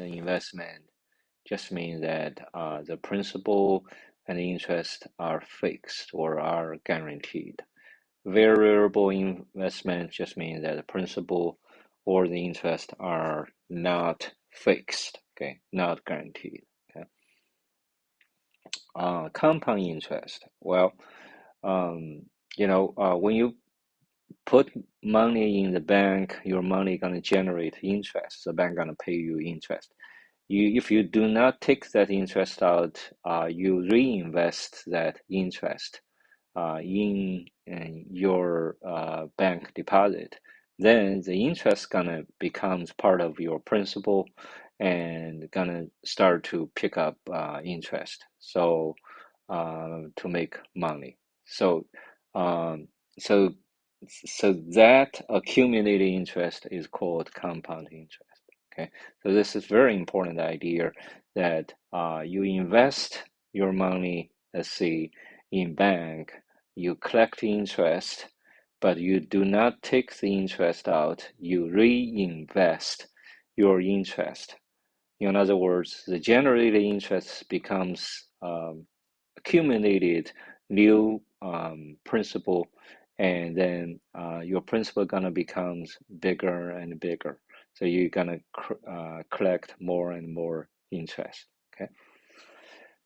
investment just means that the principal and interest are fixed or are guaranteed. Variable investment just means that the principal or the interest are not fixed, okay, not guaranteed. Okay. Compound interest. Well, um, when you put money in the bank, your money gonna generate interest. The bank gonna pay you interest. If you do not take that interest out, you reinvest that interest in your bank deposit, then the interest gonna becomes part of your principal and gonna start to pick up interest. So to make money. So um, so so that accumulated interest is called compound interest. Okay, so this is very important idea that you invest your money, let's say, in bank, you collect interest, but you do not take the interest out, you reinvest your interest. In other words, the generated interest becomes accumulated new principal, and then your principal gonna becomes bigger and bigger. So you're gonna collect more and more interest. Okay.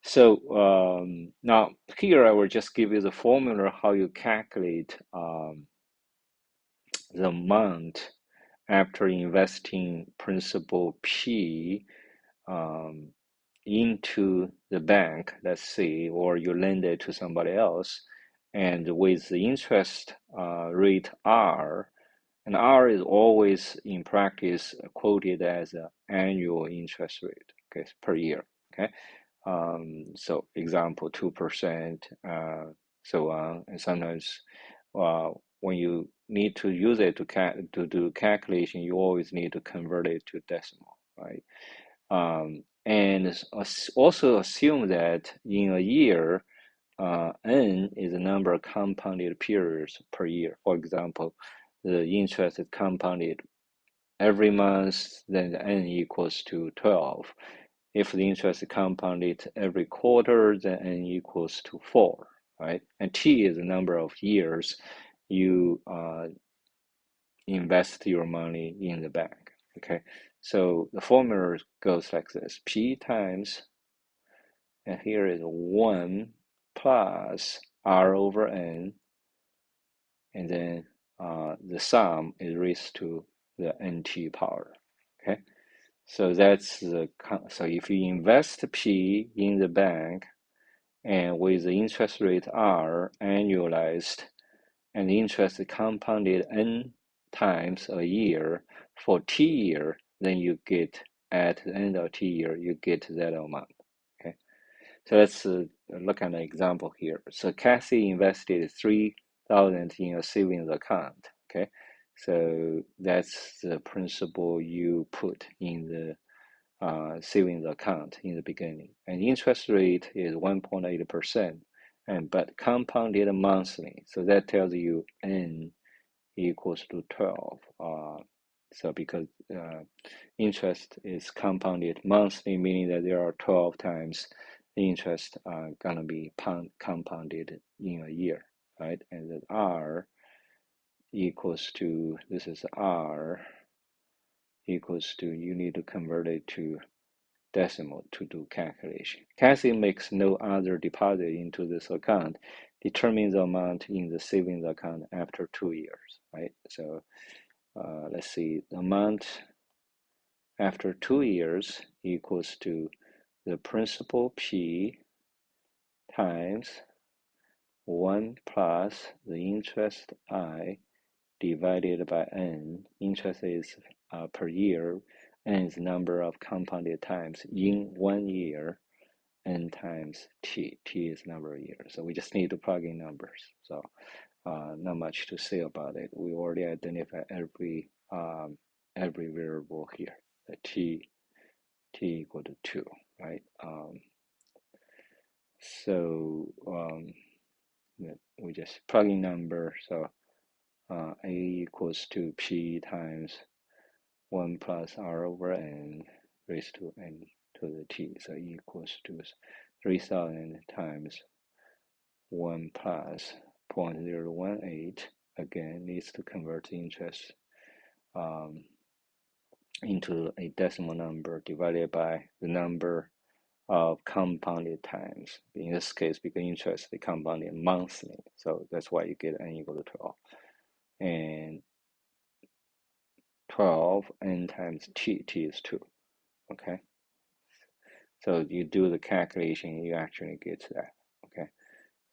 So now here I will just give you the formula how you calculate the amount after investing principal P um, into the bank, let's say, or you lend it to somebody else, and with the interest rate R, and R is always in practice quoted as an annual interest rate, okay, per year, okay. So example 2%, so on, and sometimes when you need to use it to do calculation, you always need to convert it to decimal, right? And also assume that in a year, n is the number of compounded periods per year. For example, the interest is compounded every month, then the n equals to 12. If the interest is compounded every quarter, then n equals to 4, right? And t is the number of years you invest your money in the bank, okay? So the formula goes like this: P times, and here is 1 plus R over N, and then the sum is raised to the NT power, okay? So that's so if you invest P in the bank and with the interest rate R annualized and the interest compounded N times a year for T year, then you get at the end of T year, you get that amount. Okay, so let's look at an example here. So Kathy invested 3,000 in a savings account. Okay, so that's the principal you put in the savings account in the beginning, and interest rate is 1.8%, and but compounded monthly. So that tells you N equals to 12. So because interest is compounded monthly, meaning that there are 12 times the interest gonna be compounded in a year, right? And that R equals to, this is R equals to, you need to convert it to decimal to do calculation. Kathy makes no other deposit into this account. Determine the amount in the savings account after 2 years, right? So let's see, the amount after 2 years equals to the principal P times 1 plus the interest I divided by N. Interest is per year, N is the number of compounded times in 1 year, N times T. T is number of years. So we just need to plug in numbers. So not much to say about it. We already identified every variable here. The T equal to 2, right? So we just plug in number. So A equals to P times 1 plus R over N. raised to n to the t. So equals to 3,000 times 1 plus 0.018. Again, needs to convert interest into a decimal number divided by the number of compounded times. In this case, because interest is compounded monthly, so that's why you get n equal to 12. And 12 n times t is 2. Okay, so you do the calculation, you actually get that. Okay,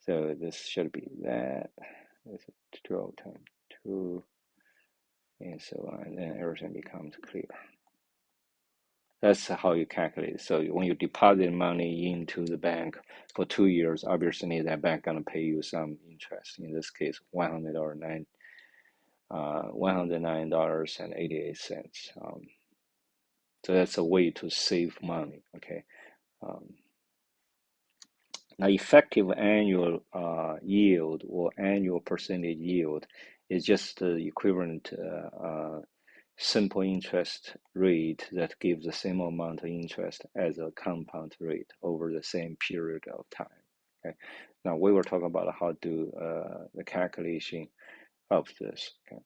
so this should be that. This is 12 times 2, and so on, and then everything becomes clear. That's how you calculate. So when you deposit money into the bank for 2 years, obviously that bank gonna pay you some interest. In this case, $109.88. So that's a way to save money. Okay. Now, effective annual yield or annual percentage yield is just the equivalent simple interest rate that gives the same amount of interest as a compound rate over the same period of time. Okay. Now we were talking about how to do the calculation of this. Okay.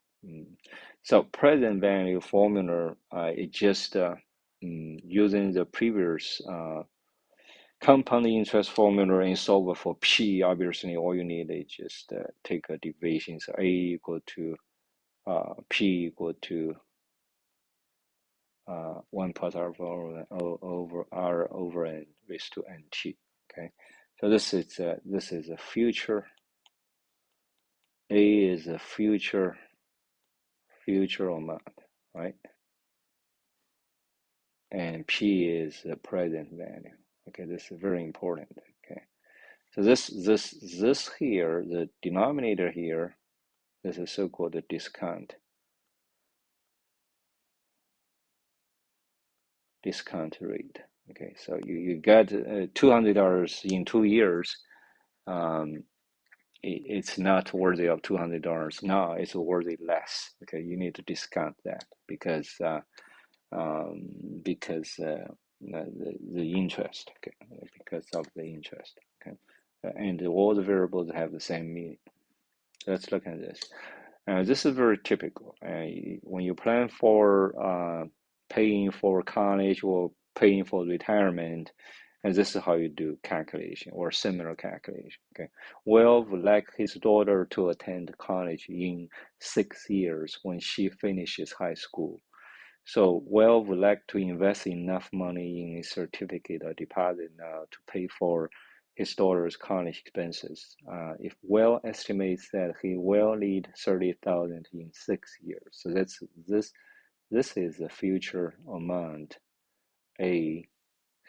So present value formula is just using the previous compound interest formula and solve for P. Obviously, all you need is just take a deviation. So A equal to P equal to 1 plus R over N raised to NT. Okay, so this is a future. A is a future amount, right? And P is the present value. Okay, this is very important. Okay, so this here, the denominator here, this is so-called discount rate. Okay, so you got $200 in 2 years. It's not worthy of $200 now. It's worthy less. Okay, you need to discount that because the interest. Okay, because of the interest. Okay, and all the variables have the same meaning. Let's look at this. This is very typical. When you plan for paying for college or paying for retirement, and this is how you do calculation or similar calculation. Okay, Will would like his daughter to attend college in 6 years when she finishes high school. So Will would like to invest enough money in a certificate or deposit now to pay for his daughter's college expenses. If Will estimates that he will need 30,000 in 6 years, so that's this is the future amount he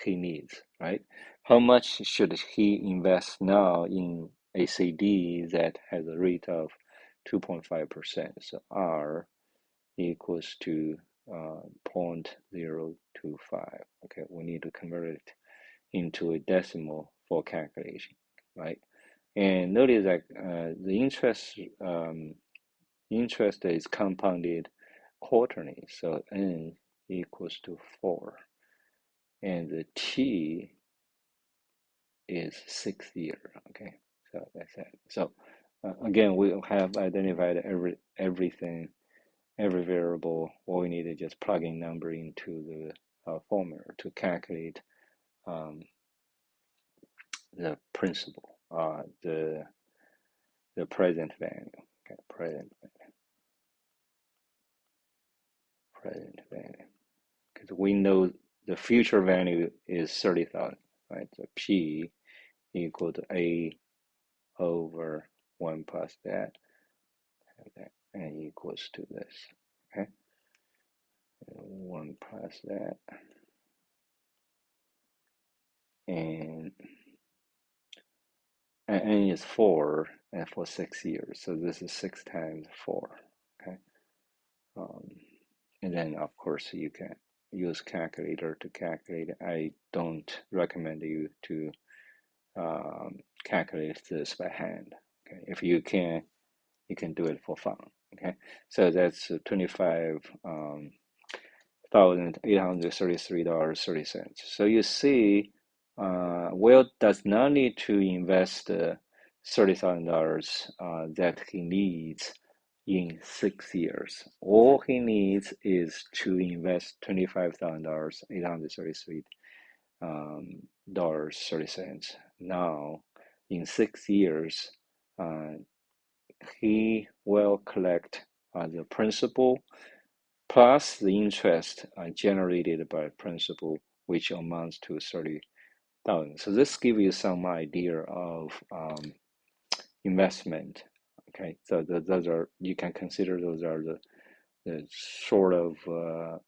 needs, right? How much should he invest now in a CD that has a rate of 2.5%? So R equals to 0.025. Okay, we need to convert it into a decimal for calculation, right? And notice that the interest is compounded quarterly, so n equals to 4, and the t is 6 year. Okay, so that's it. So again, we have identified everything, every variable. All we need is just plugging number into the formula to calculate the principal, the present value. Okay, present value, because we know the future value is 30,000, right? So P equal to A over 1 plus that, and equals to this. Okay, 1 plus that, and n is 4, and for 6 years, so this is 6 times 4. Okay, and then of course you can use calculator to calculate. I don't recommend you to calculate this by hand. Okay, if you can, you can do it for fun. Okay, so that's $1,833.30. So you see, Will does not need to invest $30,000 that he needs in 6 years. All he needs is to invest $25,000, $833.30. Now, in 6 years, uh, he will collect the principal plus the interest generated by principal, which amounts to 30,000. So this gives you some idea of investment. Okay, so those are, you can consider those are the sort of the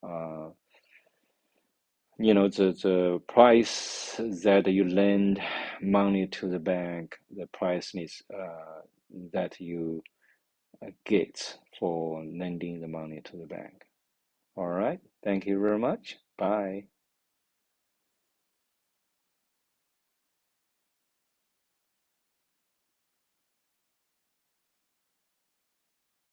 price that you lend money to the bank, the price needs that you get for lending the money to the bank. All right. Thank you very much. Bye.